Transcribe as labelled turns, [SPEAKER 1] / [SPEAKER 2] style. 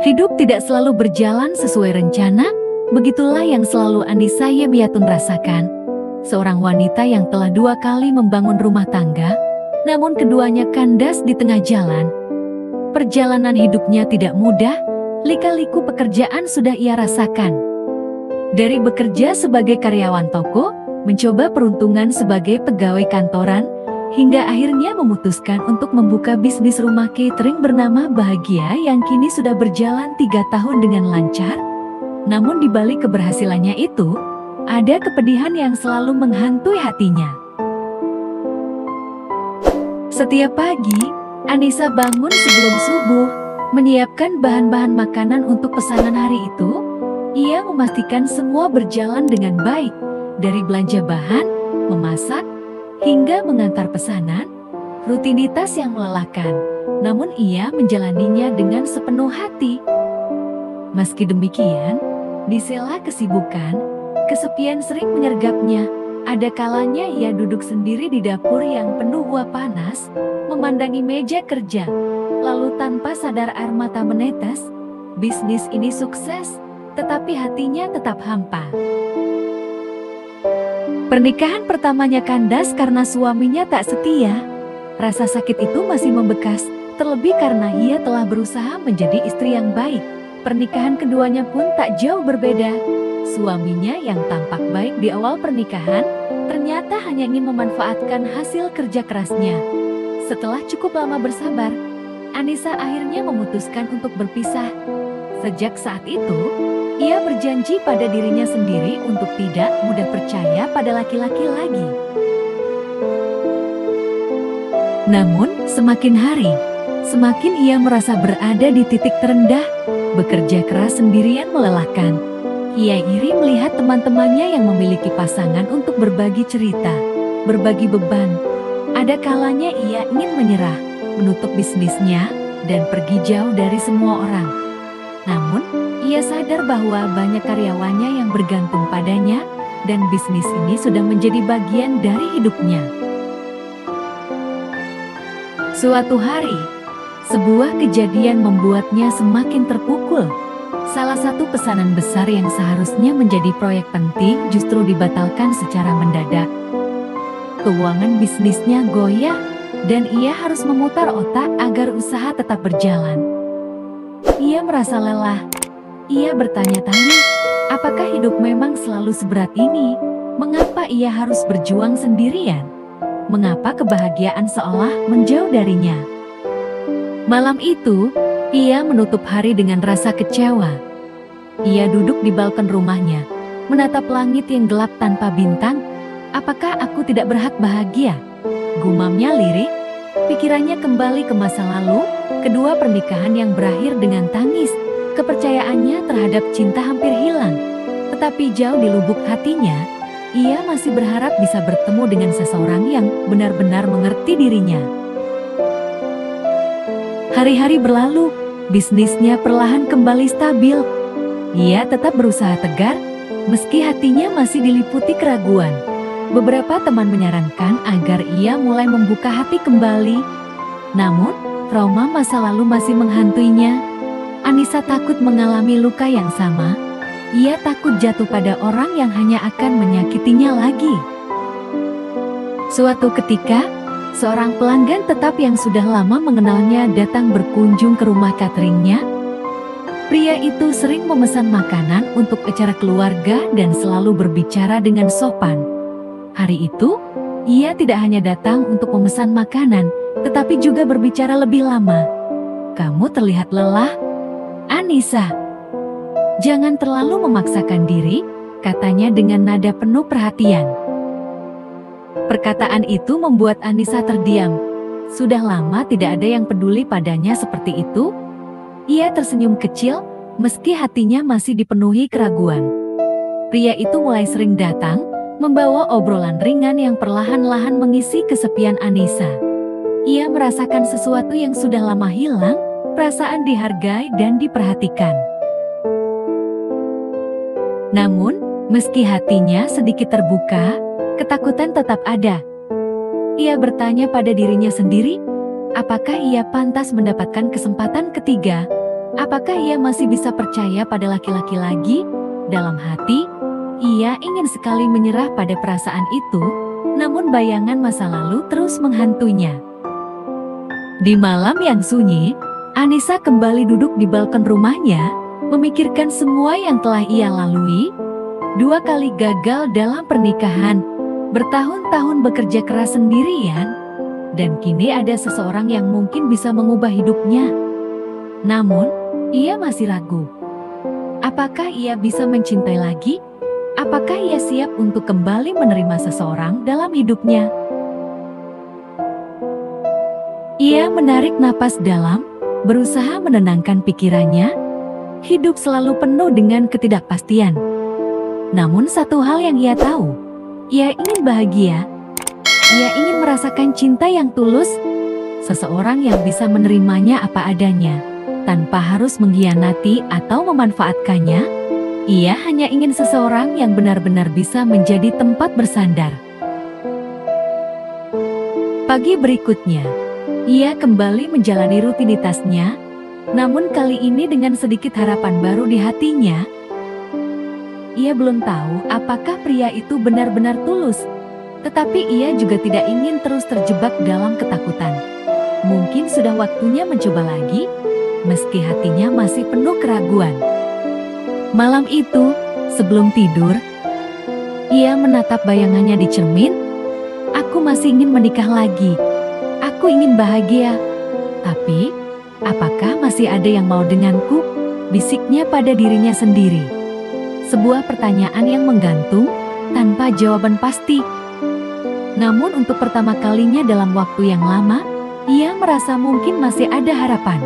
[SPEAKER 1] Hidup tidak selalu berjalan sesuai rencana, begitulah yang selalu Anissa Yemiatun rasakan. Seorang wanita yang telah 2 kali membangun rumah tangga, namun keduanya kandas di tengah jalan. Perjalanan hidupnya tidak mudah, lika-liku pekerjaan sudah ia rasakan. Dari bekerja sebagai karyawan toko, mencoba peruntungan sebagai pegawai kantoran, hingga akhirnya memutuskan untuk membuka bisnis rumah catering bernama Bahagia yang kini sudah berjalan 3 tahun dengan lancar. Namun di balik keberhasilannya itu, ada kepedihan yang selalu menghantui hatinya. Setiap pagi, Anissa bangun sebelum subuh, menyiapkan bahan-bahan makanan untuk pesanan hari itu. Ia memastikan semua berjalan dengan baik, dari belanja bahan, memasak, hingga mengantar pesanan, rutinitas yang melelahkan. Namun ia menjalaninya dengan sepenuh hati. Meski demikian, di sela kesibukan, kesepian sering menyergapnya. Ada kalanya ia duduk sendiri di dapur yang penuh uap panas, memandangi meja kerja, lalu tanpa sadar air mata menetes. Bisnis ini sukses, tetapi hatinya tetap hampa. Pernikahan pertamanya kandas karena suaminya tak setia. Rasa sakit itu masih membekas, terlebih karena ia telah berusaha menjadi istri yang baik. Pernikahan keduanya pun tak jauh berbeda. Suaminya yang tampak baik di awal pernikahan, ternyata hanya ingin memanfaatkan hasil kerja kerasnya. Setelah cukup lama bersabar, Anissa akhirnya memutuskan untuk berpisah. Sejak saat itu, ia berjanji pada dirinya sendiri untuk tidak mudah percaya pada laki-laki lagi. Namun, semakin hari, semakin ia merasa berada di titik terendah. Bekerja keras sendirian melelahkan. Ia iri melihat teman-temannya yang memiliki pasangan untuk berbagi cerita, berbagi beban. Ada kalanya ia ingin menyerah, menutup bisnisnya, dan pergi jauh dari semua orang. Namun, ia sadar bahwa banyak karyawannya yang bergantung padanya, dan bisnis ini sudah menjadi bagian dari hidupnya. Suatu hari, sebuah kejadian membuatnya semakin terpukul. Salah satu pesanan besar yang seharusnya menjadi proyek penting justru dibatalkan secara mendadak. Keuangan bisnisnya goyah, dan ia harus memutar otak agar usaha tetap berjalan. Ia merasa lelah. Ia bertanya-tanya, apakah hidup memang selalu seberat ini? Mengapa ia harus berjuang sendirian? Mengapa kebahagiaan seolah menjauh darinya? Malam itu, ia menutup hari dengan rasa kecewa. Ia duduk di balkon rumahnya, menatap langit yang gelap tanpa bintang. Apakah aku tidak berhak bahagia? Gumamnya lirih. Pikirannya kembali ke masa lalu, kedua pernikahan yang berakhir dengan tangis. Kepercayaannya terhadap cinta hampir hilang. Tetapi jauh di lubuk hatinya, ia masih berharap bisa bertemu dengan seseorang yang benar-benar mengerti dirinya. Hari-hari berlalu, bisnisnya perlahan kembali stabil. Ia tetap berusaha tegar, meski hatinya masih diliputi keraguan. Beberapa teman menyarankan agar ia mulai membuka hati kembali. Namun, trauma masa lalu masih menghantuinya. Anissa takut mengalami luka yang sama. Ia takut jatuh pada orang yang hanya akan menyakitinya lagi. Suatu ketika, seorang pelanggan tetap yang sudah lama mengenalnya datang berkunjung ke rumah cateringnya. Pria itu sering memesan makanan untuk acara keluarga dan selalu berbicara dengan sopan. Hari itu, ia tidak hanya datang untuk memesan makanan, tetapi juga berbicara lebih lama. "Kamu terlihat lelah, Anissa. Jangan terlalu memaksakan diri," katanya dengan nada penuh perhatian. Perkataan itu membuat Anissa terdiam. Sudah lama tidak ada yang peduli padanya seperti itu. Ia tersenyum kecil, meski hatinya masih dipenuhi keraguan. Pria itu mulai sering datang, membawa obrolan ringan yang perlahan-lahan mengisi kesepian Anissa. Ia merasakan sesuatu yang sudah lama hilang, perasaan dihargai dan diperhatikan. Namun, meski hatinya sedikit terbuka, ketakutan tetap ada. Ia bertanya pada dirinya sendiri, apakah ia pantas mendapatkan kesempatan ketiga? Apakah ia masih bisa percaya pada laki-laki lagi? Dalam hati, ia ingin sekali menyerah pada perasaan itu, namun bayangan masa lalu terus menghantuinya. Di malam yang sunyi, Anissa kembali duduk di balkon rumahnya, memikirkan semua yang telah ia lalui. 2 kali gagal dalam pernikahan, bertahun-tahun bekerja keras sendirian, dan kini ada seseorang yang mungkin bisa mengubah hidupnya. Namun, ia masih ragu. Apakah ia bisa mencintai lagi? Apakah ia siap untuk kembali menerima seseorang dalam hidupnya? Ia menarik napas dalam, berusaha menenangkan pikirannya. Hidup selalu penuh dengan ketidakpastian. Namun satu hal yang ia tahu, ia ingin bahagia. Ia ingin merasakan cinta yang tulus, seseorang yang bisa menerimanya apa adanya, tanpa harus mengkhianati atau memanfaatkannya. Ia hanya ingin seseorang yang benar-benar bisa menjadi tempat bersandar. Pagi berikutnya, ia kembali menjalani rutinitasnya, namun kali ini dengan sedikit harapan baru di hatinya. Ia belum tahu apakah pria itu benar-benar tulus, tetapi ia juga tidak ingin terus terjebak dalam ketakutan. Mungkin sudah waktunya mencoba lagi, meski hatinya masih penuh keraguan. Malam itu, sebelum tidur, ia menatap bayangannya di cermin. Aku masih ingin menikah lagi. Aku ingin bahagia. Tapi, apakah masih ada yang mau denganku? Bisiknya pada dirinya sendiri. Sebuah pertanyaan yang menggantung, tanpa jawaban pasti. Namun untuk pertama kalinya dalam waktu yang lama, ia merasa mungkin masih ada harapan.